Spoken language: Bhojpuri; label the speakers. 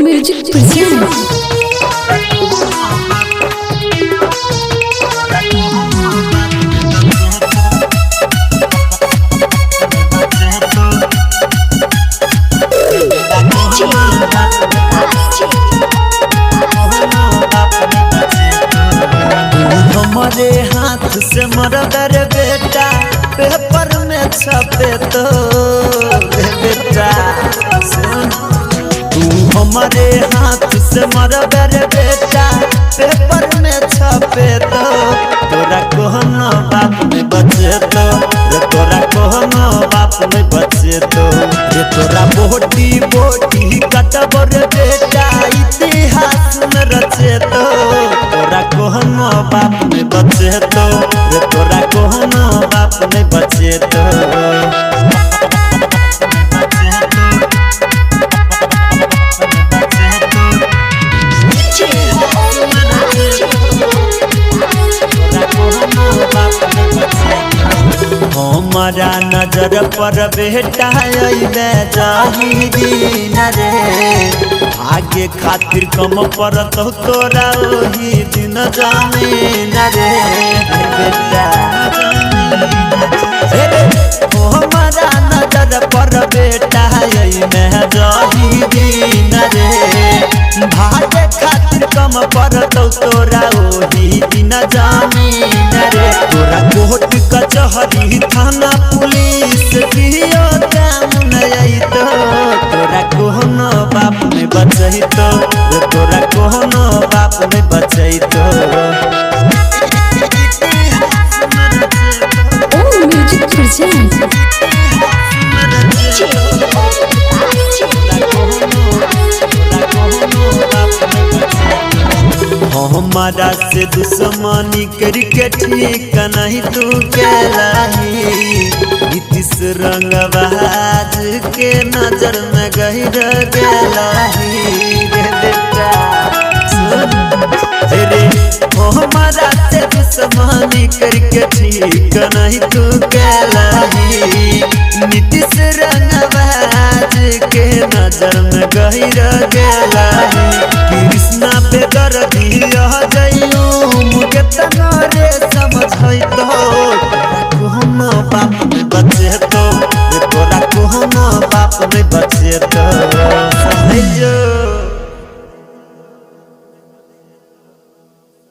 Speaker 1: म्यूजिक प्रेजेंट
Speaker 2: हमारे हाथ से मर्डर बेटा पेपर में छपे तो बेटा सुन तू हमारे हाथ से मर्डर बेटा पेपर में छपे तो तोरा कोहनो बाप में बचे तो तोरा कोहनो बाप में बचे तो तोरा बोटी बोटी कटबर बेटा इतिहास में रचे तो तोरा कोहनो बाप में बचे तो तोरा कोहनो बाप में बचे तो हमारा नजर पर बेटा अइबे जाही दिन रे आगे खातिर कम पर तो तोरा ओही दिन जमीन रे बेटा हमारा नजर पर बेटा अइबे जाही दिन रे भागे खातिर कम पर तो तोरा ओही दिन जमीन रे तोरा कोर्ट कचहरी थाना पुलिस कियो काम नहीं तो तोरा कोहनो बाप में बचई तो तोरा कोहनो बाप में बचई तो
Speaker 1: म्यूजिक प्रेजेंट
Speaker 2: हमारा से दुश्मनी करके ठीक नहीं तू कहलाही नीतीश रंगबाज के नजर में गहिर गलाही रे बेटा रे हमारा से दुश्मनी करके ठीक नहीं तू कहलाही नीतीश रंगबाज के नजर में गहिर गलाही कृष्णा पे दर्दी